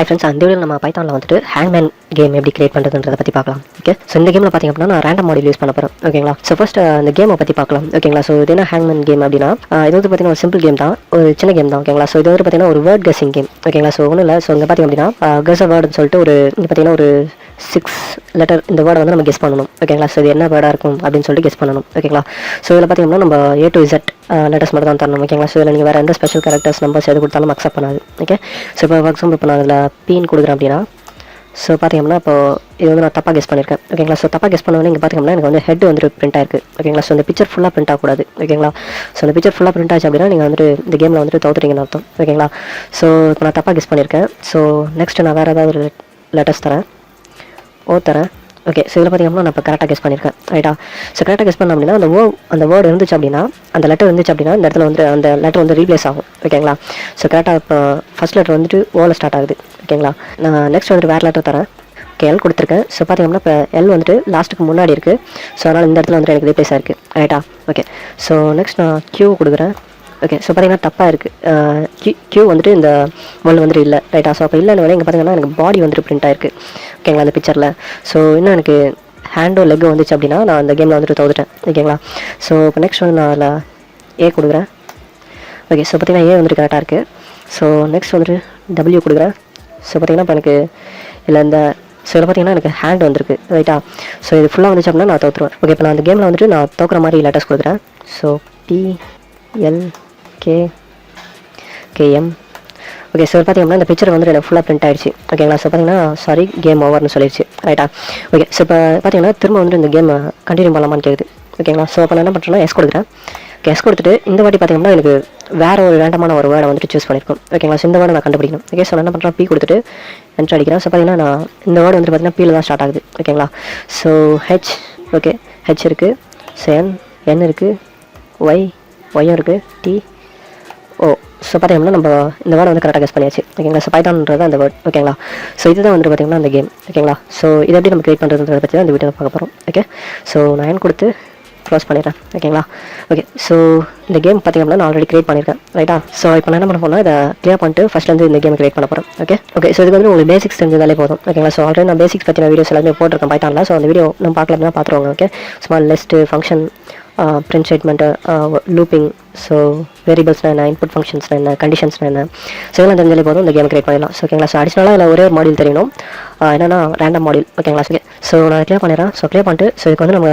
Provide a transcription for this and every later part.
Hi friends, இந்த வீடியோவில் நம்ம பைத்தானில் வந்துட்டு ஹேங்மேன் கேம் எப்படி கிரியேட் பண்ணுறதுன்றதை பற்றி பார்க்கலாம். ஓகே, ஸோ இந்த கேமில் பார்த்திங்க அப்படின்னா நான் ரேண்டம் மாடியூல் யூஸ் பண்ண போகிறேன். ஓகேங்களா, ஸோ ஃபர்ஸ்ட் இந்த கேமை பற்றி பார்க்கலாம். ஓகேங்களா, ஸோ இது என்ன ஹேங்மேன் கேம் அப்படின்னா இது வந்து பார்த்தீங்கன்னா ஒரு சிம்பிள் கேம் தான், ஒரு சின்ன கேம் தான். ஓகேங்களா, ஸோ இது வந்து பார்த்தீங்கன்னா ஒரு வேர்ட் கெஸ்ஸிங் கேம். ஓகேங்களா, ஸோ ஒன்றும் இல்லை. ஸோ இங்கே பார்த்திங்க அப்படின்னா கெஸ் அ வேர்டுன்னு சொல்லிட்டு ஒரு இங்கே பார்த்தீங்கன்னா ஒரு 6 லெட்டர் இந்த வேர்டை வந்து நம்ம கெஸ் பண்ணணும். ஓகேங்களா, ஸோ இது என்ன வேர்டாக இருக்கும் அப்படின்னு சொல்லிட்டு கெஸ் பண்ணணும். ஓகேங்களா, ஸோ இதில் பார்த்தீங்கன்னா நம்ம A to Z லெட்டர்ஸ் மட்டும் தான் தரணும். ஓகேங்களா, ஸோ இதில் நீங்கள் வேறு எந்த ஸ்பெஷல் கேரக்டர்ஸ் நம்பர்ஸ் எது கொடுத்தாலும் அக்செப்ட் பண்ணாது. ஓகே, ஸோ இப்போ ஃபார் எக்ஸாம்பிள் இப்போ நான் அதில் பீன் கொடுக்குறேன் அப்படின்னா ஸோ பார்த்தீங்கன்னா இப்போ இது வந்து நான் தப்பாக கெஸ் பண்ணியிருக்கேன். ஓகேங்களா, ஸோ தப்பாக கெஸ் பண்ணுவேன். இங்கே பார்த்தீங்கன்னா எனக்கு வந்து ஹெட் வந்து பிரிண்ட் ஆயிருக்கு. ஓகேங்களா, ஸோ இந்த பிக்சர் ஃபுல்லாக பிரிண்ட் ஆகக்கூடாது. ஓகேங்களா, ஸோ இந்த பிக்சர் ஃபுல்லாக பிரிண்ட் ஆச்சு அப்படின்னா நீங்கள் வந்துட்டு இந்த கேமில் வந்துட்டு தோத்துறீங்கன்னு அர்த்தம். ஓகேங்களா, ஸோ இப்போ நான் தப்பாக கெஸ் பண்ணியிருக்கேன். ஸோ நெக்ஸ்ட் நான் வேறு ஏதாவது ஒரு லெட்டர்ஸ் தரேன், தரேன். ஓகே, ஸோ இதில் பார்த்தீங்கன்னா நான் இப்போ கரெக்டாக கெஸ் பண்ணியிருக்கேன். ரைட்டா, ஸோ கரெக்டாக கெஸ் பண்ணோம் அப்படின்னா அந்த வேர்டு இருந்துச்சு அப்படின்னா அந்த லெட்டர் இருந்துச்சு அப்படின்னா இந்த இடத்துல வந்து அந்த லெட்டர் வந்து ரீப்ளேஸ் ஆகும். ஓகேங்களா, ஸோ கரெக்டாக இப்போ ஃபஸ்ட் லெட்டர் வந்துட்டு ஓவில் ஸ்டார்ட் ஆகுது. ஓகேங்களா, நான் நெக்ஸ்ட் வந்துட்டு வேறு லெட்டர் தரேன். ஓகே, எல் கொடுத்துருக்கேன். ஸோ பார்த்தீங்கன்னா இப்போ எல் வந்துட்டு லாஸ்ட்டுக்கு முன்னாடி இருக்குது. ஸோ அதனால் இந்த இடத்துல வந்துட்டு எனக்கு ரீப்ளேஸ் ஆயிருக்கு. ரைட்டா, ஓகே, ஸோ நெக்ஸ்ட் நான் கியூ கொடுக்குறேன். ஓகே, ஸோ பார்த்தீங்கன்னா தப்பாக இருக்குது. கியூ வந்துட்டு இந்த வேர்ல்டு வந்துட்டு இல்லை. ரைட்டா, ஸோ அப்போ இல்லைன்னு வேலை இங்கே பார்த்தீங்கன்னா எனக்கு பாடி வந்துட்டு பிரிண்ட் ஆயிருக்கு. ஓகேங்களா, அந்த பிக்சரில். ஸோ இன்னும் எனக்கு ஹேண்டோ லெக் வந்துச்சு அப்படின்னா நான் அந்த கேமில் வந்துட்டு தோத்துட்டேன். ஓகேங்களா, ஸோ இப்போ நெக்ஸ்ட் வந்து நான் அதில் ஏ கொடுக்குறேன். ஓகே, ஸோ பார்த்தீங்கன்னா ஏ வந்துட்டு கரெக்டாக இருக்குது. ஸோ நெக்ஸ்ட் வந்துட்டு டபிள்யூ கொடுக்குறேன். ஸோ பார்த்தீங்கன்னா இப்போ எனக்கு இல்லை இந்த ஸோ இதில் பார்த்தீங்கன்னா எனக்கு ஹேண்ட் வந்துருக்கு. ரைட்டா, ஸோ இது ஃபுல்லாக வந்துச்சு அப்படின்னா நான் தோற்றுருவேன். ஓகே, இப்போ நான் அந்த கேமில் வந்துட்டு நான் தோக்குற மாதிரி லெட்டர்ஸ் கொடுக்குறேன். So PLKM. ஓகே, ஸோ பார்த்தீங்கன்னா இந்த பிக்சர் வந்துட்டு எனக்கு ஃபுல்லாக பிரிண்ட் ஆகிடுச்சு. ஓகேங்களா, ஸோ பார்த்தீங்கன்னா சாரி கேம் ஓவர்னு சொல்லிடுச்சு. ரைட்டா, ஓகே, ஸோ இப்போ பார்த்தீங்கன்னா திரும்ப வந்துட்டு இந்த கேமை கண்டினியூ பண்ணலாமான்னு கேட்குது. ஓகேங்களா, ஸோ அப்போ நான் என்ன பண்ணுறேன்னா எஸ் கொடுக்குறேன். எஸ் கொடுத்துட்டு இந்த வாட்டி பார்த்தீங்கன்னா எனக்கு வேறு ஒரு ரேண்டமான ஒரு வேர்டை வந்துட்டு சூஸ் பண்ணியிருக்கோம். ஓகேங்களா, ஸோ இந்த வேர்டை நான் கண்டுபிடிக்கணும். ஓகே, ஸோ நான் என்ன பண்ணுறேன், பி கொடுத்துட்டு என்ட்ரு அடிக்கிறேன். ஸோ பார்த்தீங்கன்னா நான் இந்த வேர்டு வந்துட்டு பார்த்தீங்கன்னா பீல தான் ஸ்டார்ட் ஆகுது. ஓகேங்களா, ஸோ ஹெச். ஓகே, ஹெச் இருக்குது. ஸோ என் இருக்குது. ஒய்யும் இருக்குது. டி ஓ. ஸோ பார்த்தீங்கன்னா நம்ம இந்த வேர்டை வந்து கரெக்டாக கெஸ் பண்ணியாச்சு. ஓகேங்களா, ஸோ பைத்தான்ன்றது அந்த வேர்ட். ஓகேங்களா, ஸோ இதுதான் வந்துட்டு பார்த்தீங்கன்னா அந்த கேம். ஓகேங்களா, ஸோ இதை எப்படி நம்ம கிரியேட் பண்ணுறதுன்றத பற்றி தான் இந்த வீடியோவில் பார்க்க போகிறோம். ஓகே, ஸோ நான் என் கொடுத்து க்ளோஸ் பண்ணிடுறேன். ஓகேங்களா, ஓகே, ஸோ இந்த கேம் பார்த்திங்க அப்படின்னா நான் ஆல்ரெடி கிரியேட் பண்ணியிருக்கேன். ரைட்டா, ஸோ இப்போ நான் என்ன பண்ண போனால் இதை கிளியர் பண்ணிட்டு ஃபஸ்ட்லேருந்து இந்த கேம் கிரியேட் பண்ண போகிறேன். ஓகே, ஸோ இதுக்கு வந்து உங்களுக்கு பேசிக்ஸ் தெரிஞ்சதாலே போதும். ஓகேங்களா, ஸோ ஆல்ரெடி நான் பேசிக்ஸ் பற்றின வீடியோஸ் எல்லாமே போட்டிருக்கேன் பைத்தானில். ஸோ அந்த வீடியோ நம்ம பார்க்கல அப்படின்னா பார்த்துருவாங்க. Okay, small list, function, print statement, looping, so வேரியபிள்ஸ்னா என்ன, இன்புட் ஃபங்க்ஷன்ஸ்னா என்ன, கண்டிஷன்ஸ்னா என்ன, ஸோ இதெல்லாம் தெரிஞ்சாலே போதும் இந்த கேம் கிரியேட் பண்ணிடலாம். ஸோ ஓகேங்களா, ஸோ அடிஷனலாக இல்லை ஒரே ஒரு மாடியூல் தெரியணும், என்னென்னா ரேண்டம் மாடியூல். ஓகேங்களா, ஸோ நான் கிளியர் பண்ணிடுறேன். ஸோ கிளியர் பண்ணிட்டு ஸோ இதுக்கு வந்து நம்ம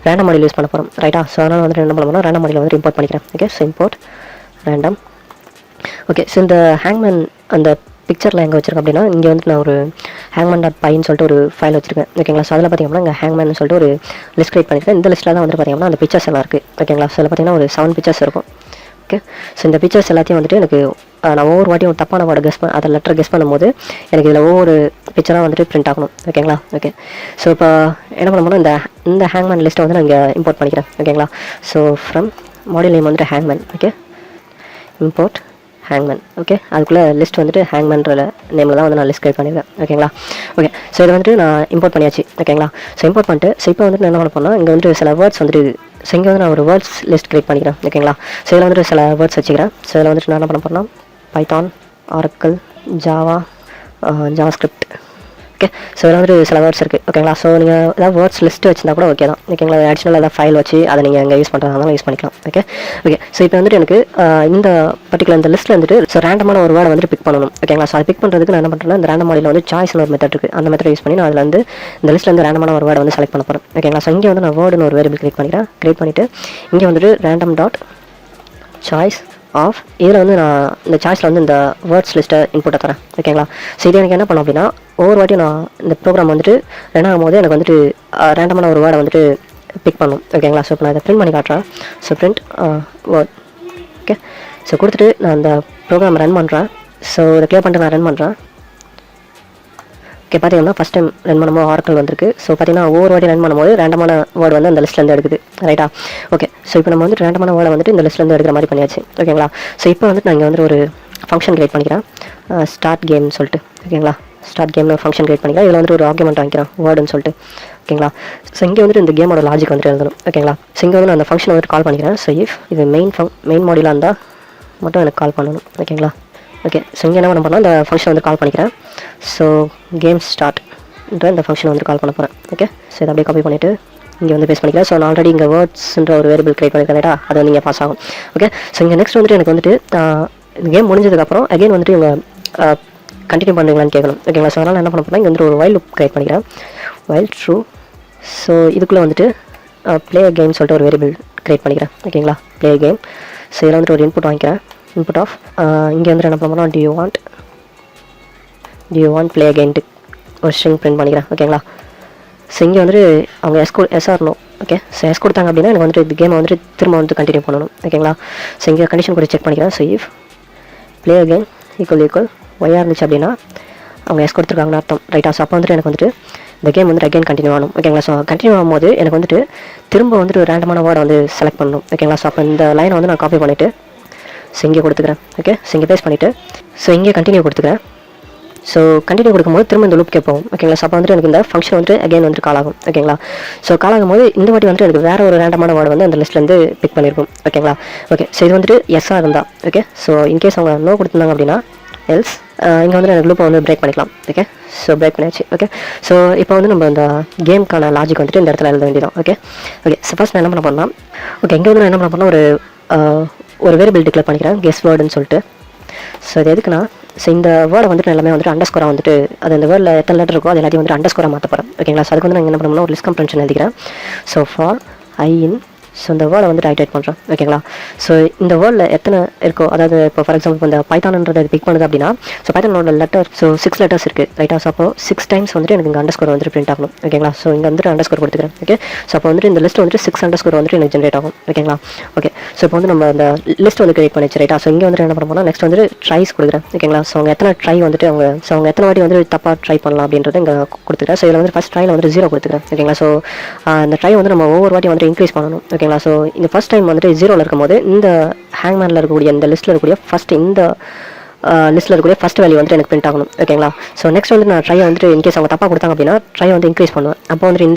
ரேண்டம் மாடியூல் யூஸ் பண்ண போகிறோம். ரைட்டா, ஸோ அதனால் வந்துட்டு என்ன பண்ண போகிறோம், ரேண்டம் மாடியூல் வந்து இம்போர்ட் பண்ணிக்கிறேன். Okay, so import random. Okay, so இந்த ஹேங்மேன் அந்த பிக்சரில் எங்கே வச்சிருக்கேன் அப்படின்னா இங்கே வந்துட்டு நான் ஒரு hangman.py சொல்லிட்டு ஒரு ஃபைல் வச்சிருக்கேன். ஓகேங்களா, ஸோ அதில் பார்த்தீங்கன்னா இங்கே ஹேங்மேன் சொல்லிட்டு ஒரு லிஸ்ட் கிரியேட் பண்ணியிருக்கேன். இந்த லிஸ்ட்டில் தான் வந்து பார்த்தீங்கன்னா அந்த பிக்சர்ஸ் எல்லாம் இருக்குது. ஓகேங்களா, ஸோ அதில் பார்த்தீங்கன்னா ஒரு 7 பிக்சர்ஸ் இருக்கும். ஓகே, ஸோ இந்த பிக்சர்ஸ் எல்லாத்தையும் வந்துட்டு எனக்கு நான் ஒவ்வொரு வாட்டியும் ஒரு தப்பான வேர்டு அதை லெட்டர் கெஸ் பண்ணும்போது எனக்கு இதில் ஒவ்வொரு பிக்சராக வந்துட்டு பிரிண்ட் ஆகணும். ஓகேங்களா, ஓகே, ஸோ இப்போ என்ன பண்ண போனால் இந்த ஹேங்மேன் லிஸ்ட்டை வந்து நான் இங்கே இம்போர்ட் பண்ணிக்கிறேன். ஓகேங்களா, ஸோ ஃப்ரம் மாடியூல் நேம் வந்துட்டு ஹேங்மேன். Okay, import ஹேங்மேன். ஓகே, அதுக்குள்ளே லிஸ்ட் வந்துட்டு ஹேங்மேன்ற நேமில் தான் வந்து நான் லிஸ்ட் கிரியேட் பண்ணியிருக்கேன். ஓகேங்களா, ஓகே, ஸோ இதை வந்துட்டு நான் இம்போர்ட் பண்ணியாச்சு. ஓகேங்களா, ஸோ இம்போர்ட் பண்ணிட்டு ஸோ இப்போ வந்துட்டு நான் என்ன பண்ண போனால் இங்கே வந்துட்டு சில வேர்ட்ஸ் வந்துட்டு ஸோ இங்கே வந்து நான் ஒரு வேர்ட்ஸ் லிஸ்ட் கிரியேட் பண்ணிக்கிறேன். ஓகேங்களா, ஸோ இதில் வந்துட்டு சில வேர்ட்ஸ் வச்சுக்கிறேன். ஸோ இதில் வந்துட்டு நான் என்ன பண்ண போகிறேன்னா Python, Oracle, JavaScript. Okay, so இதில் வந்துட்டு சில வேர்ட்ஸ் இருக்குது. ஓகேங்களா, ஸோ நீங்கள் ஏதாவது வேர்ட்ஸ் லிஸ்ட்டு வச்சிருந்தா கூட ஓகே தான். ஓகேங்களா, அடிஷனல் ஏதாவது ஃபைல் வச்சு அதை நீங்கள் எங்கே யூஸ் பண்ணுறதுனால யூஸ் பண்ணிக்கலாம். ஓகே, ஸோ இப்போ வந்துட்டு எனக்கு இந்த பர்டிகுலர் இந்த லிஸ்ட்டில் வந்துட்டு ஸோ ரேண்டமான ஒரு வேர்டை வந்துட்டு பிக் பண்ணணும். ஓகேங்களா, ஸோ அதை பிக் பண்ணுறதுக்கு நான் என்ன பண்ணுறேன்னா இந்த ரேண்டம் மாடியில் வந்து சாய்ஸ்னு ஒரு மெத்தட் இருக்குது. அந்த மெத்தட் யூஸ் பண்ணி நான் அதில் வந்து இந்த லிஸ்ட்டில் வந்து ரேண்டமான ஒரு வேர்டை வந்து செலக்ட் பண்ண போகிறேன். ஓகேங்களா, ஸோ இங்கே வந்து நான் வேர்டுன்னு ஒரு வேரியபிள் கிரியேட் பண்ணிவிட்டு இங்கே வந்துட்டு random.choice ஆஃப் இதில் வந்து நான் இந்த சாய்ஸில் வந்து இந்த வேர்ட்ஸ் லிஸ்ட்டை இன்புட்டை தரேன். ஓகேங்களா, ஸோ இது எனக்கு என்ன பண்ணும் அப்படின்னா ஒவ்வொரு வாட்டியும் நான் இந்த ப்ரோக்ராம் வந்துட்டு ரன் ஆகும்போது எனக்கு வந்துட்டு ரேண்டமான ஒரு வேர்டை வந்துட்டு பிக் பண்ணும். ஓகேங்களா, ஸோ இப்போ நான் இதை பிரிண்ட் பண்ணி காட்டுறேன். So print word. Okay, so கொடுத்துட்டு நான் இந்த ப்ரோக்ராம் ரன் பண்ணுறேன். ஸோ இதை கிளியர் பண்ணிட்டு நான் ரன் பண்ணுறேன். ஓகே, பார்த்தீங்கன்னா ஃபஸ்ட் டைம் ரன் பண்ணும்போது ஆரக்கிள் வந்திருக்கு. ஸோ பார்த்தீங்கன்னா ஒவ்வொரு வாட்டி ரன் பண்ணும்போது ரேண்டமான வேர்டு வந்து அந்த லிஸ்ட்லேருந்து எடுக்குது. ரைட்டா, ஓகே, ஸோ இப்போ நம்ம வந்துட்டு ரேண்டமான வேர்டை வந்துட்டு இந்த லிஸ்ட்லேருந்து எடுக்கிற மாதிரி பண்ணியாச்சு. ஓகேங்களா, ஸோ இப்போ வந்துட்டு நான் இங்கே வந்துட்டு ஒரு ஃபங்க்ஷன் கிரியேட் பண்ணிக்கிறேன், ஸ்டார்ட் கேம்னு சொல்லிட்டு. ஓகேங்களா, ஸ்டார்ட் கேம்னு ஃபங்க்ஷன் கிரியேட் பண்ணிக்கிறேன். இதில் வந்துட்டு ஒரு ஆர்குமெண்ட் வாங்கிக்கிறேன் வேர்டுன்னு சொல்லிட்டு. ஓகேங்களா, ஸோ இங்கே வந்துட்டு இந்த கேமோட லாஜிக் வந்துட்டு எழுதணும். ஓகேங்களா, ஸோ இங்கே வந்து நான் அந்த ஃபங்க்ஷன் வந்துட்டு கால் பண்ணிக்கிறேன். ஸோ இஃப் இது மெயின் மாடியூலாக இருந்தால் மட்டும் எனக்கு கால் பண்ணணும். ஓகேங்களா, ஓகே ஸோ இங்கே என்ன பண்ண போனால் இந்த ஃபங்க்ஷன் வந்து கால் பண்ணிக்கிறேன். ஸோ கேம் ஸ்டார்ட்ன்ற இந்த ஃபங்க்ஷன் வந்து கால் பண்ண போகிறேன். ஓகே ஸோ இதை அப்படியே காப்பி பண்ணிவிட்டு இங்கே வந்து பேஸ் பண்ணிக்கிறேன். ஸோ நான் ஆல்ரெடி இங்கே வேர்ட்ஸ்ன்ற ஒரு வேரியபிள் கிரியேட் பண்ணிக்கிறேன், அது வந்து இங்கே பாஸ் ஆகும். ஓகே ஸோ இங்கே நெக்ஸ்ட் வந்துட்டு எனக்கு வந்துட்டு இந்த கேம் முடிஞ்சதுக்கப்புறம் அகைன் வந்துட்டு இவங்க கண்டினியூ பண்ணுறீங்களான்னு கேட்கணும். ஓகேங்களா? ஸோ அதனால் என்ன பண்ண போனால் இங்கே வந்துட்டு ஒரு வைல் லூப் கிரியேட் பண்ணிக்கிறேன். While true. ஸோ இதுக்குள்ளே வந்துட்டு ப்ளே கேம் சொல்லிட்டு ஒரு வேரியபிள் கிரியேட் பண்ணிக்கிறேன். ஓகேங்களா? Play game. ஸோ இதில் வந்துட்டு ஒரு இன்புட் வாங்கிக்கிறேன். இன்புட் ஆஃப் இங்கே வந்துட்டு என்ன பண்ண போனால் do you want ப்ளே கேம்ட்டு ஒரு ஸ்ட்ரிங் பிரிண்ட் பண்ணிக்கிறேன். ஓகேங்களா? ஸோ இங்கே வந்துட்டு அவங்க எஸ்ஆர்னோ. ஓகே ஸோ எஸ் கொடுத்தாங்க அப்படின்னா எனக்கு வந்துட்டு இந்த கேமை வந்துட்டு திரும்ப வந்து கண்டினியூ பண்ணணும். ஓகேங்களா? ஸோ இங்கே கண்டிஷன் கூட செக் பண்ணிக்கிறேன். So if play game equal ஒய்யாக இருந்துச்சு அப்படின்னா அவங்க எஸ் கொடுத்துருக்காங்கன்னு அர்த்தம். ரைட்டா? ஸோ அப்போ வந்துட்டு எனக்கு வந்துட்டு இந்த கேம் வந்துட்டு அகைன் கண்டினியூ ஆகணும். ஓகேங்களா? ஸோ கண்டினியூ ஆகும்போது எனக்கு வந்துட்டு திரும்ப வந்துட்டு ஒரு ரேண்டமான வேர்டை வந்து செலக்ட் பண்ணணும். ஓகேங்களா? ஸோ அப்போ இந்த லைனை வந்து நான் காப்பி பண்ணிவிட்டு ஸோ இங்கே கொடுத்துக்கிறேன். ஓகே ஸோ இங்கே பேஸ்ட் பண்ணிவிட்டு ஸோ இங்கே கண்டினியூ கொடுத்துக்கிறேன். ஸோ கண்டினியூ கொடுக்கும்போது திரும்ப இந்த லூப் கேட்போம். ஓகேங்களா? ஸோ அப்போ வந்துட்டு எனக்கு இந்த ஃபங்க்ஷன் வந்துட்டு அகைன் வந்துட்டு கால் ஆகும். ஓகேங்களா? ஸோ கால் ஆகும்போது இந்த வாட்டி வந்துட்டு எனக்கு வேறு ஒரு ரேண்டமான வேர்டு வந்து அந்த லிஸ்ட்லேருந்து பிக் பண்ணியிருக்கும். ஓகேங்களா? ஓகே ஸோ இது வந்துட்டு எஸ்ஸாக இருந்தால் ஓகே. ஸோ இன்கேஸ் அவங்க நோ கொடுத்துருந்தாங்க அப்படின்னா எல்ஸ் இங்கே வந்துட்டு எனக்கு லூப்பை வந்து பிரேக் பண்ணிக்கலாம். ஓகே ஸோ பிரேக் பண்ணியாச்சு. ஓகே ஸோ இப்போ வந்து நம்ம இந்த கேமுக்கான லாஜிக் வந்துட்டு இந்த இடத்துல எழுத வேண்டியதான். ஓகே ஓகே ஸோ ஃபர்ஸ்ட் நான் என்ன பண்ண போனால் ஓகே இங்கே வந்து நான் என்ன பண்ண போனால் ஒரு வேரியபிள் டிக்ளேர் பண்ணிக்கிறேன் கெஸ் வேர்டுன்னு சொல்லிட்டு. ஸோ இது எதுக்குன்னா ஸோ இந்த வேர்டை வந்துட்டு எல்லாமே வந்துட்டு அண்டர்ஸ்கோராக வந்துட்டு அது அந்த வேர்டில் எத்தனை லெட்டர் இருக்கோ அது எல்லாத்தையும் வந்துட்டு அண்டர்ஸ்கோராக மாற்ற போகிறேன். ஓகேங்களா? ஸோ அதுக்கு வந்து நான் என்ன பண்ணணும்னா ஒரு லிஸ்ட் கம்ப்ரென்ஷன் எழுதிக்கிறேன். So for I in so இந்த வேர்டை வந்துட்டு ஐடேட் பண்ணுறேன். ஓகேங்களா? ஸோ இந்த வேர்டில் எத்தனை இருக்கோ அதாவது இப்போ ஃபார் எக்ஸாம்பிள் இந்த பைத்தான்ன்றது பிக் பண்ணுது அப்படின்னா ஸோ பைத்தானோட லெட்டர் ஸோ 6 லெட்டர்ஸ் இருக்குது. ரைட்டா? ஸோ அப்போ 6 டைம்ஸ் வந்துட்டு எனக்கு இங்கே அண்டர்ஸ்கோர் வந்துட்டு பிரிண்ட் ஆகணும். ஓகேங்களா? ஸோ இங்கே வந்துட்டு அண்டர்ஸ்கோர் கொடுத்துக்கிறேன். ஓகே ஸோ அப்போ வந்துட்டு இந்த லிஸ்ட் வந்துட்டு 6 அண்டர்ஸ்கோர் வந்துட்டு எனக்கு ஜென்ரேட் ஆகும். ஓகேங்களா? ஓகே ஸோ இப்போ வந்து நம்ம இந்த லிஸ்ட் வந்து கிரியேட் பண்ணிச்சு. ரைட்டா? ஸோ இங்கே வந்துட்டு என்ன பண்ண போனால் நெக்ஸ்ட் வந்துட்டு ட்ரைஸ் கொடுக்குறேன். ஓகேங்களா? ஸோ அவங்க எத்தனை ட்ரை வந்துட்டு அவங்க எத்தனை வாட்டி வந்து தப்பாக ட்ரை பண்ணலாம் அப்படின்றது இங்கே கொடுத்துக்கிறேன். ஸோ இதில் வந்து ஃபஸ்ட் ட்ரையில் வந்துட்டு 0 கொடுத்துக்கிறேன். ஓகேங்களா? ஸோ இந்த ட்ரை வந்து நம்ம ஒவ்வொரு வாட்டி வந்துட்டு இன்க்ரீஸ் பண்ணணும். ஓகேங்களா? ஸோ இந்த ஃபஸ்ட் டைம் வந்துட்டு 0ல் இருக்கும்போது இந்த ஹேங்மேனில் இருக்கக்கூடிய இந்த லிஸ்ட்டில் இருக்கக்கூடிய ஃபஸ்ட் இந்த லிஸ்ட்டில் இருக்கக்கூடிய ஃபஸ்ட் வேல்யூ வந்துட்டு எனக்கு பிரிண்ட் ஆகணும். ஓகேங்களா? ஸோ நெக்ஸ்ட் வந்து நான் ட்ரை வந்துட்டு இன்கேஸ் அவங்க தப்பாக கொடுத்தாங்க அப்படின்னா ட்ரை வந்து இன்க்ரீஸ் பண்ணுவேன். அப்போ வந்துட்டு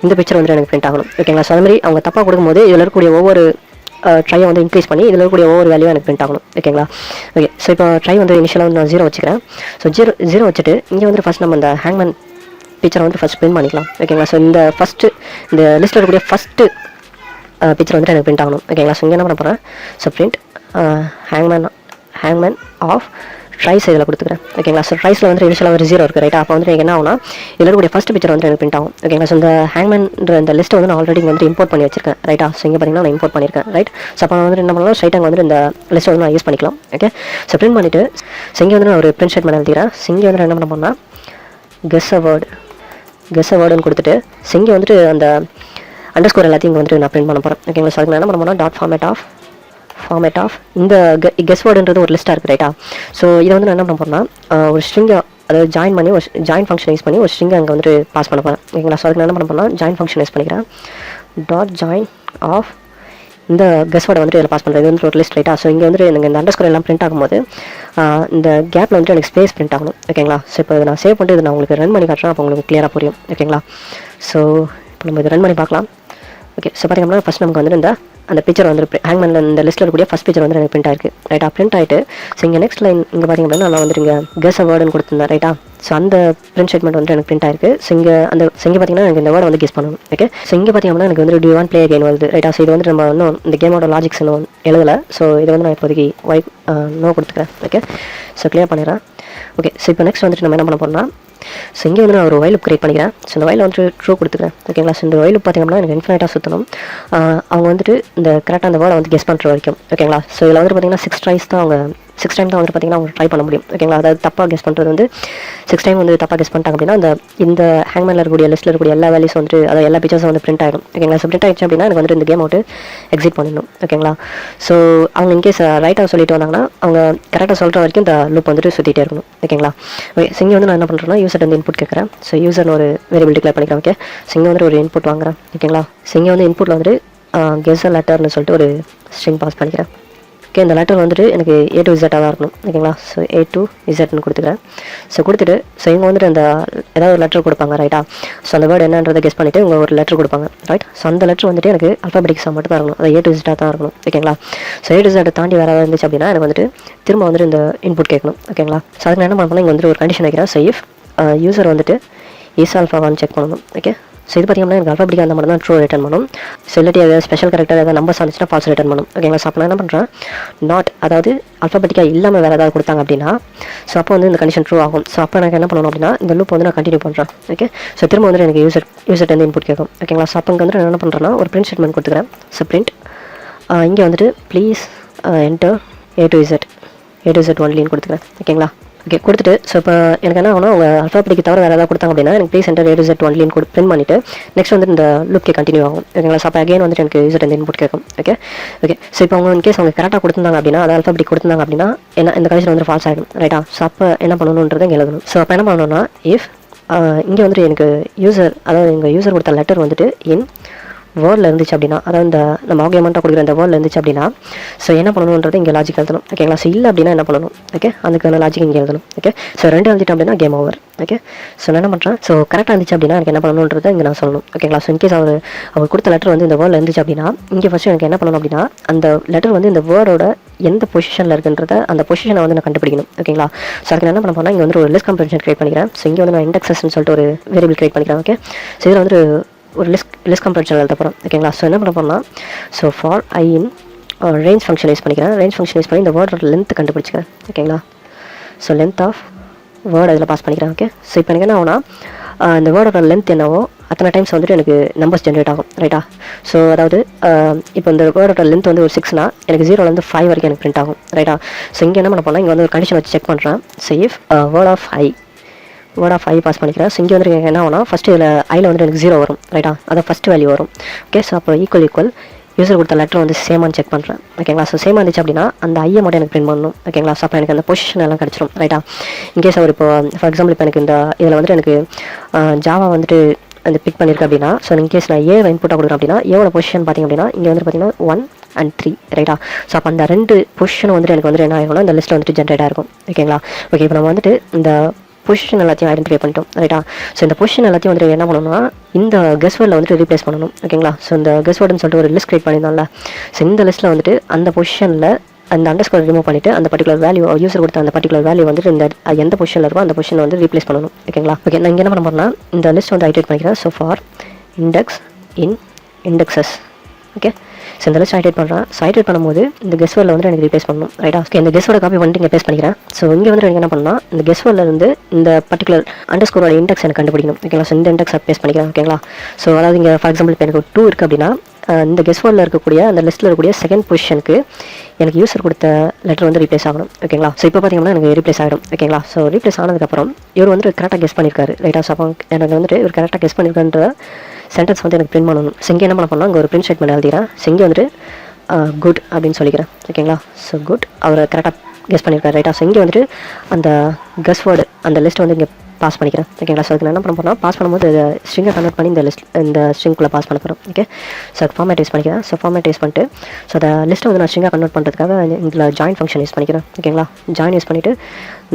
இந்த பிக்சர் வந்துட்டு எனக்கு பிரிண்ட் ஆகணும். ஓகேங்களா? ஸோ அது மாதிரி அவங்க தப்பாக கொடுக்கும்போது இதில் இருக்கக்கூடிய ஒவ்வொரு ட்ரையை வந்து இன்க்ரீஸ் பண்ணி இதில் இருக்கக்கூடிய ஒவ்வொரு வேல்யூ எனக்கு பிரிண்ட் ஆகணும். ஓகேங்களா? ஓகே ஸோ இப்போ ட்ரை வந்து இனிஷியலாக வந்து நான் 0 வச்சுக்கிறேன். ஸோ 0 வச்சுட்டு இங்கே வந்து ஃபஸ்ட் நம்ம இந்த ஹேங்மேன் பிக்சரை வந்து ஃபஸ்ட் பிரிண்ட் பண்ணிக்கலாம். ஓகேங்களா? ஸோ இந்த லிஸ்ட்டில் இருக்கக்கூடிய ஃபஸ்ட்டு பிக்சர் வந்துட்டு எனக்கு பிரிண்ட் ஆகணும். ஓகேங்களா? ஸோ இங்கே என்ன பண்ண போகிறேன் ஸோ பிரிண்ட் ஹேங்மேன் ஆஃப் ட்ரைஸ் இதில் கொடுத்துக்கிறேன். ஓகேங்களா? ஸோ ட்ரைஸில் வந்துட்டு இனிஷியலாக ஒரு 0 இருக்குது. ரைட்டா? அப்போ வந்துட்டு எனக்கு என்ன ஆகும்னா இதில் இருக்கக்கூடிய ஃபஸ்ட் பிக்சர் வந்துட்டு எனக்கு பிரிண்ட் ஆகும். ஓகேங்களா? ஸோ இந்த ஹேங்மேன்ற இந்த லிஸ்ட்டை வந்து நான் ஆல்ரெடி வந்துட்டு இம்போர்ட் பண்ணி வச்சிருக்கேன். ரைட்டா? ஸோ இங்கே பார்த்தீங்கன்னா நான் இம்போர்ட் பண்ணியிருக்கேன். ரைட்? ஸோ அப்போ வந்துட்டு என்ன பண்ணலாம் ஸ்ட்ரைட்டாக வந்துட்டு இந்த லிஸ்ட்டை வந்து நான் யூஸ் பண்ணிக்கலாம். ஓகே ஸோ பிரிண்ட் பண்ணிவிட்டு ஸோ இங்கே வந்து நான் ஒரு பிரிண்ட் ஸ்டேட்மெண்ட் எழுதிக்கிறேன். ஸோ இங்கே வந்து என்ன பண்ண போனால் கெஸ் அ வேர்டுன்னு கொடுத்துட்டு ஸோ இங்கே வந்துட்டு அந்த அண்டர்ஸ்கோர் எல்லாத்தையும் இங்கே வந்துட்டு நான் பிரிண்ட் பண்ண போகிறேன். ஓகேங்களா? ஸோ அதுக்கு நான் என்ன பண்ண போனால் ஃபார்மேட் ஆஃப் இந்த கெஸ் வேர்டுன்றது ஒரு லிஸ்ட்டாக இருக்குது. ரைட்டா? ஸோ இதை வந்து நான் என்ன பண்ண போகிறேன்னா ஒரு ஸ்ட்ரிங்கை அதாவது ஜாயின் பண்ணி ஒரு ஜாயின் ஃபங்க்ஷன் யூஸ் பண்ணி ஒரு ஸ்ட்ரிங்கை அங்கே வந்துட்டு பாஸ் பண்ண போகிறேன். ஓகேங்களா? ஸோ அதுக்கு நான் என்ன பண்ண போனால் ஜாயின் ஃபங்க்ஷன் யூஸ் பண்ணிக்கிறேன். டாட் ஜாயின் ஆஃப் இந்த கெஸ் வேர்டை வந்துட்டு இதில் பாஸ் பண்ணுறது இது வந்து ஒரு லிஸ்ட். ரைட்டா? ஸோ இங்கே வந்துட்டு எனக்கு இந்த அண்டர்ஸ்கோர் எல்லாம் பிரிண்ட் ஆகும்போது இந்த கேப்பில் வந்துட்டு எனக்கு ஸ்பேஸ் பிரிண்ட் ஆகணும். ஓகேங்களா? ஸோ இப்போ இதை நான் சேவ் பண்ணிட்டு இதை நான் உங்களுக்கு ரன் பண்ணி காட்டுறேன். அப்போ உங்களுக்கு கிளியராக புரியும். ஓகேங்களா? ஸோ இப்போ நம்ம இதை ரன் பண்ணி பார்க்கலாம். ஓகே ஸோ பார்த்தீங்கன்னா ஃபஸ்ட் நமக்கு வந்துட்டு அந்த பிக்சர் வந்து ஹேங்மேனில் இந்த லிஸ்ட்டில் இருக்கக்கூடிய ஃபஸ்ட் பிக்சர் வந்து எனக்கு பிரிண்ட் ஆயிருக்கு. ரைட்டா? பிரிண்ட் ஆகிட்டு ஸோ இங்கே நெக்ஸ்ட் லைன் இங்கே பார்த்திங்க அப்படின்னா நான் வந்துட்டு இங்கே கெஸ் அ வேர்டுன்னு கொடுத்துருந்தேன். ரைட்டா? ஸோ அந்த பிரிண்ட் ஸ்டேட்மெண்ட் வந்து எனக்கு பிரிண்ட் ஆயிருக்கு. ஸோ இங்கே பார்த்தீங்கன்னா எனக்கு இந்த வேர்டை வந்து கெஸ் பண்ணணும். ஓகே ஸோ இங்கே பார்த்தீங்கன்னா எனக்கு வந்து do you want play game வருது. ரைட்டா? ஸோ இது வந்து நம்ம இன்னும் இந்த கேமோட லாஜிக்ஸ் இன்னும் எழுதலை. ஸோ இதை வந்து நான் இப்போதைக்கு நோ கொடுத்துக்கிறேன். ஓகே ஸோ கிளியர் பண்ணிடுறேன். ஓகே ஸோ இப்போ நெக்ஸ்ட் வந்துட்டு நம்ம என்ன பண்ண போகிறோம்னா ஸோ இங்கே வந்து நான் ஒரு வைல் லூப் கிரியேட் பண்ணிக்கிறேன். ஸோ இந்த வைல் வந்துட்டு ட்ரூ கொடுத்துக்கிறேன். ஓகேங்களா? ஸோ இந்த வைல் லூப் பார்த்தீங்கன்னா எனக்கு இன்ஃபினைட்டாக சுற்றணும். அவங்க வந்துட்டு இந்த கரெக்டாக அந்த வேர்டை வந்து கெஸ் பண்ணுற வரைக்கும். ஓகேங்களா? ஸோ இதில் வந்துட்டு பார்த்தீங்கன்னா 6 டைம்ஸ் தான் வந்துட்டு பார்த்தீங்கன்னா அவங்க ட்ரை பண்ண முடியும். ஓகேங்களா? அதாவது தப்பாக கெஸ் பண்ணுறது வந்து 6 டைம் வந்து தப்பாக கெஸ் பண்ணிட்டாங்க அப்படின்னா இந்த ஹேங்மேனில் இருக்கக்கூடிய லிஸ்ட்டில் இருக்கக்கூடிய எல்லா வேல்யூஸ் வந்துட்டு அதாவது எல்லா பிக்சர்ஸும் வந்து பிரிண்ட் ஆகிடும். ஓகேங்களா? ஸோ பிரிண்ட் ஆகிடுச்சு அப்படின்னா எனக்கு வந்துட்டு இந்த கேம் அவுட்டு எக்ஸிட் பண்ணிடணும். ஓகேங்களா? ஸோ அவங்க இன்கேஸ் ரைட்டாக சொல்லிட்டு வந்தாங்கன்னா அவங்க கரெக்டாக சொல்கிற வரைக்கும் இந்த லூப் வந்துட்டு சுற்றிட்டே இருக்கணும். ஓகேங்களா? ஓகே ஸோ இங்கே வந்து நான் என்ன பண்ணுறேன்னா யூசர் வந்து இன்புட் கேட்குறேன். ஸோ யூசர்னு ஒரு வேரியபிள் டிக்ளேர் பண்ணிக்கிறேன். ஓகே ஸோ இங்கே வந்து ஒரு இன்புட் வாங்குறேன். ஓகேங்களா? ஸோ இங்கே வந்து இன்புட்டில் வந்துட்டு கெஸ் அ லெட்டர்னு சொல்லிட்டு ஒரு ஸ்ட்ரிங் பாஸ் பண்ணிக்கிறேன். ஓகே, இந்த லெட்டர் வந்துட்டு எனக்கு A to Z தான் இருக்கணும். ஓகேங்களா? ஸோ A to Zன்னு கொடுத்துக்கிறேன். ஸோ கொடுத்துட்டு ஸோ இவங்க வந்துட்டு அந்த ஏதாவது ஒரு லெட்டர் கொடுப்பாங்க, ரைட்டா? ஸோ அந்த வேர்டு என்னன்றதை கெஸ் பண்ணிவிட்டு இவங்க ஒரு லெட்டர் கொடுப்பாங்க, ரைட்? ஸோ அந்த லெட்டர் வந்துட்டு எனக்கு அல்ஃபாபெட்டிக்ஸாக மட்டும் தான் இருக்கணும், அது A to Z தான் இருக்கணும். ஓகேங்களா? ஸோ A to Z தாண்டி வேறு ஏதாவது இருந்துச்சு அப்படின்னா எனக்கு வந்துட்டு திரும்ப வந்துட்டு இந்த இன்புட் கேட்கணும். ஓகேங்களா? ஸோ அதுக்கு நான் என்ன பண்ணணும், இங்கே வந்துட்டு ஒரு கண்டிஷன் வைக்கிறேன். ஸோ இஃப் யூசர் வந்துட்டு இஸ் ஆல்ஃபாவான்னு செக் பண்ணணும். ஓகே, ஸோ இது பார்த்தீங்கன்னா எனக்கு அல்ஃபாபெட்டிக்காக அந்த மாதிரி தான் ட்ரூ ரிட்டர்ன் பண்ணும். ஸோ இல்லாட்டி ஏதாவது ஸ்பெஷல் கேரக்டர் ஏதாவது நம்பர்ஸ் வந்துச்சுன்னா ஃபால்ஸ் ரிட்டர்ன் பண்ணும். ஓகேங்களா? ஸோ அப்போ நான் என்ன பண்ணுறேன், நாட் அதாவது அல்ஃபாபெட்டிக்காக இல்லாமல் வேறு ஏதாவது கொடுத்தாங்க அப்படின்னா ஸோ அப்போ வந்து இந்த கண்டிஷன் ட்ரூ ஆகும். ஸோ அப்போ எனக்கு என்ன பண்ணணும் அப்படின்னா இந்த லூப் வந்து நான் கண்டினியூ பண்ணுறேன். ஓகே, ஸோ திரும்ப வந்து எனக்கு யூசர்ட்டு வந்து இன்புட் கேட்கும். ஓகேங்களா? ஸோ அப்போ இங்கே வந்து நான் என்ன பண்ணுறேன்னா ஒரு பிரிண்ட் ஸ்டேட்மெண்ட் கொடுத்துக்கிறேன். ஸோ பிரிண்ட் இங்கே வந்துட்டு please enter A to Z ஒன்லின்னு கொடுத்துக்கிறேன். ஓகேங்களா? ஓகே, கொடுத்துட்டு ஸோ இப்போ எனக்கு என்ன ஆகணும், அவங்க அல்ஃபாபெட்டிக்கு தவிர வேறு ஏதாவது கொடுத்தாங்க அப்படின்னா எனக்கு please enter A to Z ஒன்லின்னு பிரிண்ட் பண்ணிவிட்டு நெக்ஸ்ட் வந்து இந்த லுக்கே கண்டினியூ ஆகும். ஓகேங்களா? ஸோ அப்போ அகைன் வந்துட்டு எனக்கு யூசர் இந்த இன்புட் கேட்கும். ஓகே, ஸோ இப்போ அவங்க இன்கேஸ் அவங்க கரெக்டாக கொடுத்துருந்தாங்க அப்படின்னா அது அல்ஃபாபெட்டிக் கொடுத்துருந்தாங்க அப்படின்னா என்ன இந்த கண்டிஷன் வந்து ஃபால்ஸ் ஆகிடும், ரைட்டா? ஸோ அப்போ என்ன பண்ணணுன்றதை இங்கே எழுதணும். ஸோ அப்போ என்ன பண்ணணும்னா இஃப் இங்கே வந்துட்டு எனக்கு யூசர் அதாவது எங்கள் யூசர் கொடுத்த லெட்டர் வந்துட்டு இன் வேர்டில் இருந்துச்சு அப்படின்னா அதாவது இந்த நம்ம ஆர்குமெண்ட்டாக கொடுக்குற இந்த வேர்டில் இருந்துச்சு அப்படின்னா ஸோ என்ன பண்ணணுன்றது இங்கே லாஜிக் எழுதணும். ஓகேங்களா? ஸோ இல்லை அப்படின்னா என்ன பண்ணணும், ஓகே, அதுக்கான லாஜிக் இங்கே எழுதணும். ஓகே, ஸோ ரெண்டு எழுதிட்டோம் அப்படின்னா கேம் ஓவர். ஓகே, ஸோ நான் என்ன பண்ணுறேன், ஸோ கரெக்டாக இருந்துச்சு அப்படின்னா எனக்கு என்ன பண்ணணுன்றதை இங்கே நான் சொல்லணும். ஓகேங்களா? ஸோ இன்கேஸ் அவர் கொடுத்த லெட்டர் வந்து இந்த வேர்டில் இருந்துச்சு அப்படின்னா இங்கே ஃபஸ்ட்டு எனக்கு என்ன பண்ணணும் அப்படின்னா அந்த லெட்டர் வந்து இந்த வேர்டோட எந்த பொசிஷனில் இருக்குன்றத அந்த பொசிஷனை வந்து நான் கண்டுபிடிக்கணும். ஓகேங்களா? ஸோ அதுக்கு நான் என்ன பண்ண போனால் இங்கே வந்து ஒரு லிஸ்ட் கம்பேரிசன் கிரியேட் பண்ணிக்கிறேன். ஸோ இங்கே வந்து நான் இண்டெக்ஸஸ்ன்னு சொல்லிட்டு ஒரு வேரியபிள் கிரியேட் பண்ணிக்கிறேன். ஓகே, ஸோ இதில் வந்து ஒரு லிஸ்ட் கம்பேரிசன் எழுத போகிறோம். ஓகேங்களா? ஸோ என்ன பண்ண போகிறோம்னா so for I in range function use பண்ணிக்கிறேன். ரேஞ்ச் ஃபங்க்ஷன் யூஸ் பண்ணி இந்த வேர்டோட லென்த் கண்டுபிடிச்சிக்கிறேன். ஓகேங்களா? ஸோ லென்த் ஆஃப் வேர்டு அதில் பாஸ் பண்ணிக்கிறேன். ஓகே, ஸோ இப்போ எனக்கு என்ன ஆகுனா இந்த வேர்டோட லென்த் என்னவோ அத்தனை டைம்ஸ் வந்துட்டு எனக்கு நம்பர்ஸ் ஜென்ரேட் ஆகும், ரைட்டா? ஸோ அதாவது இப்போ இந்த வேர்டோட லென்த் வந்து ஒரு 6னா எனக்கு 0லேருந்து 5 வரைக்கும் எனக்கு பிரிண்ட் ஆகும், ரைட்டா? ஸோ இங்கே என்ன பண்ண போனால் இங்கே வந்து ஒரு கண்டிஷன் வச்சு செக் பண்ணுறேன். So if word of I pass பண்ணிக்கிறேன். ஸோ இங்கே வந்து எனக்கு என்ன ஆகுனா ஃபஸ்ட்டு இதில் ஐயில் வந்துட்டு எனக்கு 0 வரும், ரைட்டா? அதான் ஃபஸ்ட்டு வேல்யூ வரும். ஓகே, ஸோ அப்போ ஈக்குவல் யூசர் கொடுத்த லெட்டர் வந்து சேமான்னு செக் பண்ணுறேன். ஓகேங்களா? ஸோ சேமாக இருந்துச்சு அப்படின்னா அந்த ஐயை மட்டும் எனக்கு பிரிண்ட் பண்ணணும். ஓகேங்களா? ஸோ அப்போ எனக்கு அந்த பொசிஷன் எல்லாம் கிடச்சிரும், ரைட்டா? இன்கேஸ் அவர் இப்போ ஃபார் எக்ஸாம்பிள் இப்போ எனக்கு இந்த இதில் வந்துட்டு எனக்கு ஜாவா வந்துட்டு அந்த பிக் பண்ணியிருக்கு அப்படின்னா ஸோ இன்கேஸ் நான் ஏவை இன்புட்டாக கொடுக்குறேன் அப்படின்னா ஏவோட பொசிஷன் பார்த்திங்க அப்படின்னா இங்கே வந்துட்டு பார்த்தீங்கன்னா 1 and 3, ரைட்டா? ஸோ அப்போ அந்த ரெண்டு பொசிஷன் வந்துட்டு எனக்கு வந்துட்டு என்ன ஆகிருக்கும்னா இந்த லிஸ்ட்டில் வந்துட்டு ஜென்ரேட் ஆகிருக்கும். ஓகேங்களா? ஓகே, இப்போ நம்ம வந்துட்டு இந்த பொசிஷன் எல்லாத்தையும் ஐடென்டிஃபை பண்ணிட்டோம், ரைட்டா? ஸோ இந்த பொசிஷன் எல்லாத்தையும் வந்துட்டு என்ன பண்ணணும்னா இந்த கெஸ் வேர்டில் வந்துட்டு ரீப்ளேஸ் பண்ணணும். ஓகேங்களா? ஸோ இந்த கெஸ் வேர்டுன்னு சொல்லிட்டு ஒரு லிஸ்ட் கிரியேட் பண்ணியிருந்தோம்ல, ஸோ இந்த லிஸ்ட்டில் வந்துட்டு அந்த பொசிஷனில் அந்த அண்டர்ஸ்கோர் ரிமூவ் பண்ணிவிட்டு அந்த பர்டிகுலர் வேல்யூ யூசர் கொடுத்த அந்த பர்டிகுலர் வேல்யூ வந்துட்டு இந்த எந்த பொசிஷனில் இருக்கோ அந்த பொசிஷனை வந்து ரீப்ளேஸ் பண்ணணும். ஓகேங்களா? ஓகே, நான் இங்கே என்ன பண்ண போகிறேன்னா இந்த லிஸ்ட் வந்து ஐடென்ட் பண்ணிக்கிறேன். So for index in indexes. Okay, so இந்த லிஸ்ட் ஐடென்ட் பண்ணுறேன். ஸோ ஐடென்ட் பண்ணும்போது இந்த கெஸ் வேர்டில் வந்து எனக்கு ரீப்ளேஸ் பண்ணணும், ரைட்டா? ஓகே, இந்த கெஸ் வேர்டை காப்பி பண்ணிட்டு இங்கே பேஸ்ட் பண்ணிக்கிறேன். ஸோ இங்கே வந்து எனக்கு என்ன பண்ணால் இந்த கெஸ் வேர்டில் இருந்து இந்த பர்டிகுலர் அண்டர்ஸ்கோரோட இண்டெக்ஸ் எனக்கு கண்டுபிடிக்கணும். ஓகேங்களா? ஸோ இந்த இண்டெக்ஸை பேஸ்ட் பண்ணிக்கிறேன். ஓகேங்களா? ஸோ அதாவது இங்கே ஃபார் எக்ஸாம்பிள் இப்போ எனக்கு 2 இருக்குது அப்படின்னா இந்த கெஸ் வேர்டில் இருக்கக்கூடிய அந்த லிஸ்ட்டில் இருக்கக்கூடிய செகண்ட் பொசிஷனுக்கு எனக்கு யூசர் கொடுத்த லெட்டர் வந்து ரீப்ளேஸ் ஆகணும். ஓகேங்களா? ஸோ இப்போ பார்த்தீங்கன்னா எனக்கு ரீப்ளேஸ் ஆகிடும். ஓகேங்களா? ஸோ ரீப்ளேஸ் ஆனதுக்கப்புறம் இவர் வந்துட்டு கரெக்டாக கெஸ் பண்ணியிருக்காரு, ரைட்டா? ஸோ அப்போ எனக்கு வந்துட்டு இவர் கரெக்டாக கெஸ் பண்ணியிருக்கான்ற சென்டென்ஸ் வந்து எனக்கு பிரிண்ட் பண்ணணும். ஸோ இங்கே என்ன பண்ண போனால் இங்கே ஒரு பிரிண்ட் ஸ்டேட்மெண்ட் எழுதிக்கிறேன். ஸோ இங்கே வந்துட்டு குட் அப்படின்னு சொல்லிக்கிறேன். ஓகேங்களா? ஸோ குட் அவர் கரெக்டாக கெஸ் பண்ணியிருக்காரு, ரைட்டா? ஸோ இங்கே வந்துட்டு அந்த கெஸ் வேர்டு அந்த லிஸ்ட் வந்து இங்கே பாஸ் பண்ணிக்கிறேன். ஓகேங்களா? ஸோ அதுக்கு நான் என்ன பண்ண போனால் பாஸ் பண்ணும்போது ஸ்ட்ரிங்கை கன்வெர்ட் பண்ணி இந்த ஸ்ட்ரிங்குள்ளே பாஸ் பண்ண போகிறோம். ஓகே, ஸோ அது ஃபார்மேட் யூஸ் பண்ணிக்கிறேன். ஸோ ஃபார்மேட் யூஸ் பண்ணிட்டு ஸோ அந்த லிஸ்ட்டை வந்து நான் ஸ்ட்ரிங்காக கன்வெர்ட் பண்ணுறதுக்காக இதில் ஜாயின் ஃபங்க்ஷன் யூஸ் பண்ணிக்கிறேன். ஓகேங்களா? ஜாயின் யூஸ் பண்ணிவிட்டு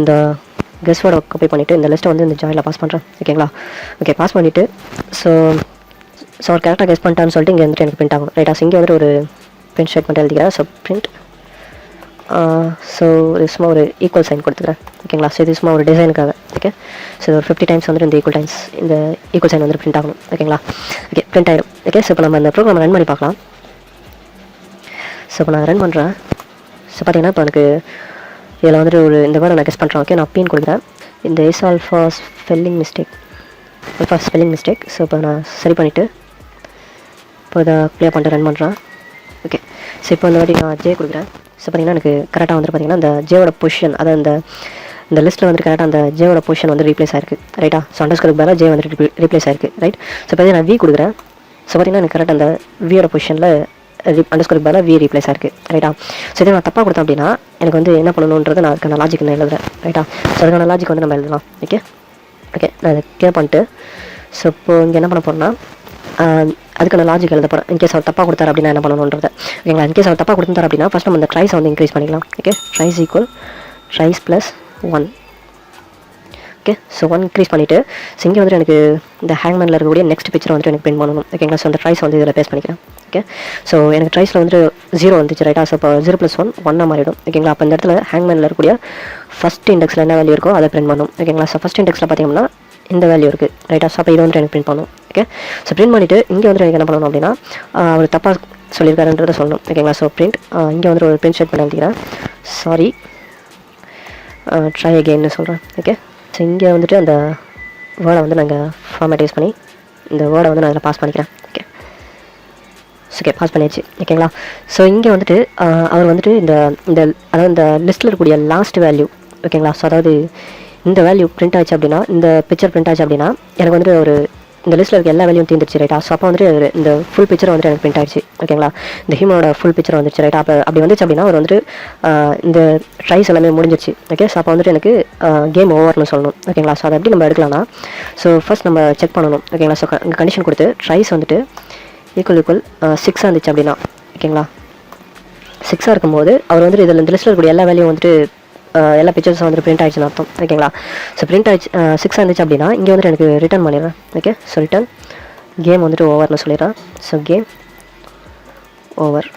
இந்த கெஸ் வேர்டை காப்பி பண்ணிவிட்டு இந்த லிஸ்ட்டை வந்து இந்த ஜாயினில் பாஸ் பண்ணுறேன். ஓகேங்களா? ஓகே, பாஸ் பண்ணிவிட்டு ஸோ அவர் கரெக்டாக கெஸ் பண்ணிட்டான்னு சொல்லிட்டு இங்கே வந்துட்டு எனக்கு பிரிண்ட் ஆகும், ரைட்டா? ஸோ இங்கே வந்துட்டு ஒரு பிரிண்ட் ஸ்டேட்மெண்ட் எழுதிக்கிறேன். ஸோ பிரிண்ட் ஸோ இது சும்மா ஒரு ஈக்குவல் சைன் கொடுத்துக்கிறேன். ஓகேங்களா? ஸோ இது சும்மா ஒரு டிசைனுக்காக. ஓகே, ஸோ ஒரு 50 டைம்ஸ் வந்துட்டு இந்த ஈக்குவல் சைன் வந்து பிரிண்ட் ஆகணும். ஓகேங்களா? ஓகே, பிரிண்ட் ஆகிடும். ஓகே, ஸோ இப்போ நம்ம இந்த ப்ரோக்ராம் ரன் பண்ணி பார்க்கலாம். ஸோ இப்போ நான் ரன் பண்ணுறேன். ஸோ பார்த்தீங்கன்னா இப்போ எனக்கு இதில் வந்துட்டு ஒரு இந்த வேர்டை நான் கெஸ் பண்ணுறேன். ஓகே, நான் பின்னு கொடுக்குறேன். இந்த is alpha spelling mistake. So இப்போ நான் சரி பண்ணிவிட்டு இப்போ இதை ப்ளே பண்ணிட்டு ரன் பண்ணுறேன். ஓகே, ஸோ இப்போ இந்த வாட்டி நான் ஜே கொடுக்குறேன். ஸோ பார்த்தீங்கன்னா எனக்கு கரெக்டாக வந்துட்டு பார்த்தீங்கன்னா இந்த ஜேவோட பொசிஷன் அதாவது இந்த லிஸ்ட்டில் வந்துட்டு கரெக்டாக அந்த ஜேவோட பொசிஷன் வந்து ரீப்ளேஸ் ஆயிருக்கு, ரைட்டா? ஸோ அண்டர்ஸ்கோருக்கு பதிலாக ஜே வந்துட்டு ரீப்ளேஸ் ஆயிருக்கு, ரைட்? ஸோ பார்த்தீங்கன்னா நான் வி கொடுக்குறேன். ஸோ பார்த்தீங்கன்னா எனக்கு கரெக்டாக அந்த வியோட பொசிஷனில் அண்டர்ஸ்கோருக்கு பதிலாக வி ரீப்ளேஸ் ஆயிருக்கு, ரைட்டா? ஸோ இதை நான் தப்பாக கொடுத்தேன் அப்படின்னா எனக்கு வந்து என்ன பண்ணணுன்றது நான் அதுக்கான லாஜிக் நான் எழுதுறேன், ரைட்டா? ஸோ அதுக்கான லாஜிக் வந்து நம்ம எழுதலாம். ஓகே, நான் இதை கிளியர் பண்ணிட்டு ஸோ இப்போ இங்கே என்ன பண்ண போகிறேன்னா அதுக்கான லாஜிக் எழுத போகிறேன். இன்கேஸ் அவர் தப்பாக கொடுத்தாரு அப்படின்னா என்ன பண்ணணுன்றது. ஓகேங்களா, இன்கேஸ் அவர் தப்பாக கொடுத்தாரு அப்படின்னா ஃபஸ்ட் நம்ம இந்த ட்ரைஸை வந்து இன்க்ரீஸ் பண்ணிக்கலாம். Okay, tries equal tries plus 1. Okay, so 1 increase பண்ணிவிட்டு ஸோ இங்கே வந்துட்டு எனக்கு இந்த ஹேங்மேனில் இருக்கக்கூடிய நெக்ஸ்ட் பிக்சர் வந்துட்டு எனக்கு பிரிண்ட் பண்ணணும். ஓகேங்களா, ஸோ அந்த ட்ரைஸ் வந்து இதில் பேஸ் பண்ணிக்கிறேன். ஓகே, ஸோ எனக்கு ட்ரைஸில் வந்துட்டு 0 வந்துச்சு ரைட்டா. ஸோ இப்போ 0 + 1 1 மாறிடும். ஓகேங்களா, அப்போ இந்த இடத்துல ஹேங்மேனில் இருக்கக்கூடிய ஃபஸ்ட் இண்டெக்ஸில் என்ன வேல்யூ இருக்கோ அதை பிரிண்ட் பண்ணணும். ஓகேங்களா, ஸோ ஃபஸ்ட் இண்டெக்ஸில் பார்த்தீங்கன்னா இந்த வேல்யூ இருக்குது ரைட்டா. ஸோ அப்போ இது வந்துட்டு எனக்கு பிரிண்ட் பண்ணணும். ஓகே, ஸோ பிரிண்ட் பண்ணிவிட்டு இங்கே வந்துட்டு எனக்கு என்ன பண்ணணும் அப்படின்னா அவர் தப்பாக சொல்லியிருக்காருன்றதை சொல்லணும். ஓகேங்களா, ஸோ பிரிண்ட் இங்கே வந்துட்டு ஒரு பிரிண்ட் ஸ்டேட்மெண்ட் எழுதிக்கிறேன். சாரி ட்ரை அகெயின்னு சொல்கிறேன். ஓகே, ஸோ இங்கே வந்துட்டு அந்த வேர்டை வந்து நாங்கள் ஃபார்மேட் யூஸ் பண்ணி இந்த வேர்டை வந்து நான் அதில் பாஸ் பண்ணிக்கிறேன். ஓகே, ஓகே பாஸ் பண்ணியாச்சு. ஓகேங்களா, ஸோ இங்கே வந்துட்டு அவர் வந்துட்டு இந்த இந்த அதாவது இந்த லிஸ்ட்டில் இருக்கக்கூடிய லாஸ்ட் வேல்யூ. ஓகேங்களா, ஸோ அதாவது இந்த வேல்யூ பிரிண்ட் ஆச்சு அப்படின்னா இந்த பிக்சர் பிரிண்ட் ஆச்சு அப்படின்னா எனக்கு வந்துட்டு ஒரு இந்த லிஸ்ட்டில் இருக்க எல்லா வேல்யூவும் தீர்ந்துச்சு ரைட்டா. ஸோ அப்போ வந்துட்டு இந்த ஃபுல் பிக்சர் வந்துட்டு எனக்கு பிரிண்ட் ஆயிடுச்சு. ஓகேங்களா, இந்த ஹியூமனோட ஃபுல் பிக்சர் வந்துச்சு ரைட்டா. அப்போ அப்படி வந்துச்சு அப்படின்னா அவர் வந்துட்டு இந்த ட்ரைஸ் எல்லாமே முடிஞ்சிச்சு. ஓகே, ஸோ அப்போ வந்துட்டு எனக்கு கேம் ஓவர்னு சொல்லணும். ஓகேங்களா, ஸோ அதை எப்படி நம்ம எடுக்கலாம்னா ஸோ ஃபர்ஸ்ட் நம்ம செக் பண்ணணும். ஓகேங்களா, ஸோ இங்கே கண்டிஷன் கொடுத்து ட்ரைஸ் வந்துட்டு ஈக்குவல் 6 இருந்துச்சு அப்படின்னா ஓகேங்களா, 6 இருக்கும்போது அவர் வந்துட்டு இதில் இந்த லிஸ்ட்டில் இருக்கக்கூடிய எல்லா வேல்யூவும் வந்துட்டு எல்லா பிக்சர்ஸும் வந்துட்டு பிரிண்ட் ஆயிடுச்சுன்னு அர்த்தம். ஓகேங்களா, ஸோ பிரிண்ட் ஆயிடுச்சு 6 இருந்துச்சு அப்படின்னா இங்கே வந்துட்டு எனக்கு ரிட்டர்ன் பண்ணிடுறேன். ஓகே, ஸோ ரிட்டர்ன் கேம் வந்துட்டு ஓவர்னு சொல்லிடுறேன். So game over.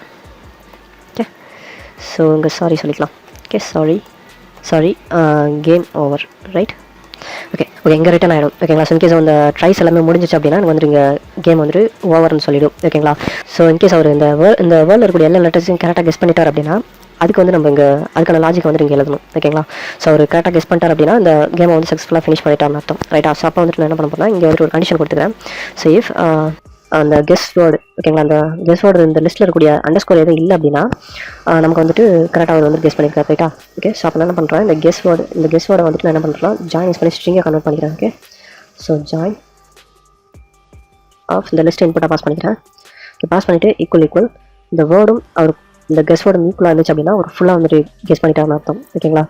Okay, so இங்கே சாரி சொல்லிக்கலாம். Okay, sorry game over right. Okay okay இங்கே ரிட்டன் ஆகிடும். ஓகேங்களா, ஸோ இன்கேஸ் அந்த ட்ரைஸ் எல்லாமே முடிஞ்சிச்சு அப்படின்னா எனக்கு வந்துட்டு இங்கே கேம் வந்துட்டு ஓவர்னு சொல்லிடும். ஓகேங்களா, ஸோ இன்கேஸ் அவர் இந்த வேர்ல்டில் இருக்கக்கூடிய எல்லா லெட்டர்ஸையும் கரெக்டாக கெஸ் பண்ணிட்டார் அப்படின்னா அதுக்கு வந்து நம்ம இங்கே அதுக்கான லாஜிக் வந்து இங்கே எழுதணும். ஓகேங்களா, ஸோ அவர் கரெக்டாக கெஸ் பண்ணிட்டார் அப்படின்னா இந்த கேமை வந்து சக்ஸஸ்ஃபுல்லாக ஃபினிஷ் பண்ணிட்டார்னு அர்த்தம் ரைட்டா. ஸோ அப்போ வந்துட்டு நான் என்ன பண்ண போகிறேன், இங்கே வந்துட்டு ஒரு கண்டிஷன் கொடுத்துக்கிறேன். ஸோ இஃப் அந்த கெஸ் வேர்டு ஓகேங்களா, அந்த கெஸ் வேர்டு இந்த லிஸ்ட்டில் இருக்கக்கூடிய அண்டர்ஸ்கோர் எதுவும் இல்லை அப்படின்னா நமக்கு வந்துட்டு கரெக்டாக அவர் வந்து கெஸ் பண்ணியிருக்காரு ரைட்டா. ஓகே, ஸோ அப்போ என்ன பண்ணுறேன், இந்த கெஸ் வேர்டை வந்துட்டு நான் என்ன பண்ணுறேன் ஜாயின் யூஸ் பண்ணி ஸ்ட்ரிங்கை கன்வெர்ட் பண்ணிக்கிறேன். ஓகே, ஸோ ஜாயின் ஆஃப் இந்த லிஸ்ட் இன்புட்டாக பாஸ் பண்ணிக்கிறேன். ஓகே, பாஸ் பண்ணிவிட்டு ஈக்குவல் இந்த வேர்டும் அவர் இந்த கெஸ் வேர்டு ஈக்குவலாக இருந்துச்சு அப்படின்னா ஒரு ஃபுல்லாக வந்துட்டு கெஸ் பண்ணிட்டாருன்னு அர்த்தம். ஓகேங்களா,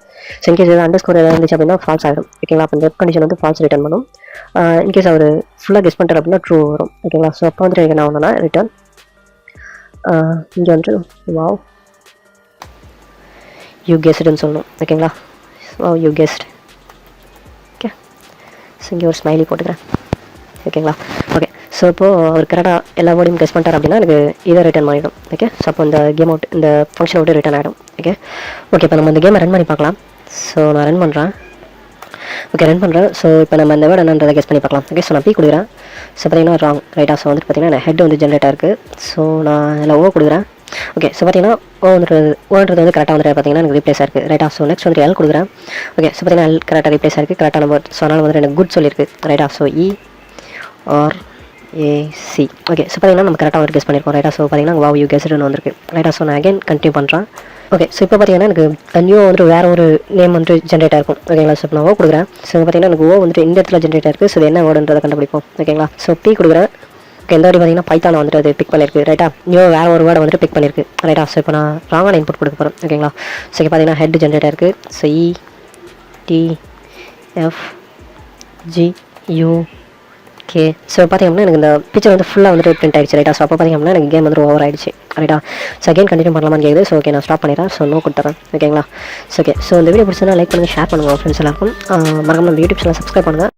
ஸோ இன்கேஸ் ஏதாவது அண்டர்ஸ்கோர் ஏதாவது இருந்துச்சு அப்படின்னா ஃபால்ஸ் ஆகிடும். ஓகேங்களா, அப்போ இந்த கண்டிஷன் வந்து ஃபால்ஸ் ரிட்டர்ன் பண்ணும். இன்கேஸ் அவர் ஃபுல்லாக கெஸ் பண்ணிட்டார் அப்படின்னா ட்ரூ வரும். ஓகேங்களா, ஸோ அப்போ வந்துட்டு எனக்கு என்ன ஆகும்னா ரிட்டர்ன் இங்கே வந்துட்டு வாவ் யூ கெஸ்டுன்னு சொல்லணும். ஓகேங்களா, wow you guest. Okay, so இங்கே ஒரு ஸ்மைலி போட்டுக்கிறேன். ஓகேங்களா, ஓகே ஸோ இப்போது அவர் கரெக்டாக எல்லா வேர்டையும் கெஸ் பண்ணிட்டார் அப்படின்னா எனக்கு இதை ரிட்டர்ன் பண்ணிடும். ஓகே, ஸோ அப்போ இந்த கேம் அவுட் இந்த ஃபங்க்ஷன் அவுட்டு ரிட்டர்ன் ஆகிடும். ஓகே ஓகே இப்போ நம்ம இந்த கேமை ரன் பண்ணி பார்க்கலாம். ஸோ நான் ரன் பண்ணுறேன். ஓகே ரன் பண்ணுறேன். ஸோ இப்போ நம்ம இந்த வேர்டு என்னன்றதை கெஸ் பண்ணி பார்க்கலாம். ஓகே, ஸோ நான் பி கொடுக்குறேன். ஸோ பார்த்தீங்கன்னா ராங் ரைட்டா. ஸோ வந்துட்டு பார்த்தீங்கன்னா ஹெட் வந்து ஜென்ரேட் ஆயிருக்கு. ஸோ நான் இதில் ஓ கொடுக்குறேன். ஓகே, ஸோ பார்த்தீங்கன்னா ஓன்றது வந்து கரெக்டாக வந்துட்டு பார்த்தீங்கன்னா எனக்கு ரீப்ளேஸ் ஆயிருக்கு ரைட்டா. ஸோ நெக்ஸ்ட் வந்து எல் கொடுக்குறேன். ஓகே, ஸோ பார்த்தீங்கன்னா எல் கரெக்டாக ரீப்ளேஸ் ஆயிருக்கு கரெக்டான நம்பர். ஸோ அதனால் வந்துட்டு எனக்கு குட் சொல்லியிருக்கு ரைட்டா. So ERAC. ஓகே, ஸோ பார்த்தீங்கன்னா நம்ம கரெக்டாக வந்து கெஸ் பண்ணியிருக்கோம் ரைட்டா. ஸோ பார்த்தீங்கன்னா வாவ் யூ கெஸ்டுன்னு வந்திருக்கு ரைட்டா. ஸோ நான் அகைன் கண்டினியூ பண்ணுறேன். ஓகே, ஸோ இப்போ பார்த்தீங்கன்னா எனக்கு நியூ வந்துட்டு வேறு ஒரு நேம் வந்துட்டு ஜென்ரேட் ஆயிருக்கும். ஓகேங்களா, ஸோ நான் ஓ கொடுக்குறேன். ஸோ பார்த்தீங்கன்னா எனக்கு ஓ வந்துட்டு இந்த இடத்துல ஜென்ரேட் ஆயிருக்கு. ஸோ இது என்ன வேர்டுன்றதை கண்டுபிடிப்போம். ஓகேங்களா, ஸோ பி கொடுக்குறேன். ஓகே, இந்த வாட்டி பார்த்தீங்கன்னா பைத்தானை வந்துட்டு அது பிக் பண்ணியிருக்கு ரைட்டா. நியூ வேறு ஒரு வேர்டை வந்துட்டு பிக் பண்ணியிருக்கு ரைட்டா. ஸோ இப்போ நான் ராங்கான இன்புட் கொடுக்க போகிறேன். ஓகேங்களா, ஸோ இப்போ பார்த்தீங்கன்னா ஹெட் ஜென்ரேட் ஆயிருக்கு. So ETFGUK. ஸோ பார்த்தீங்கன்னா எனக்கு இந்த பிக்சர் வந்து ஃபுல்லாக வந்துட்டு பிரிண்ட் ஆயிடுச்சு ரைட்டா. ஸோ அப்போ பார்த்தீங்கன்னா எனக்கு கேம் வந்து ஓவர் ஆயிடுச்சு ரைட்டா. ஸோ அகைன் கண்டினியூ பண்ணலாமான்னு கேட்குது. ஸோ ஓகே நான் ஸ்டாப் பண்ணிடுறேன். ஸோ நோ கொடுத்துறேன். ஓகேங்களா, ஸோ ஓகே ஸோ இந்த வீடியோ பிடிச்சா லைக் பண்ணுங்கள், ஷேர் பண்ணுங்கள் ஃப்ரெண்ட்ஸ் எல்லாருக்கும். மறக்காம நம்ம யூடியூப் சேனல் சப்ஸ்கிரைப் பண்ணுங்கள்.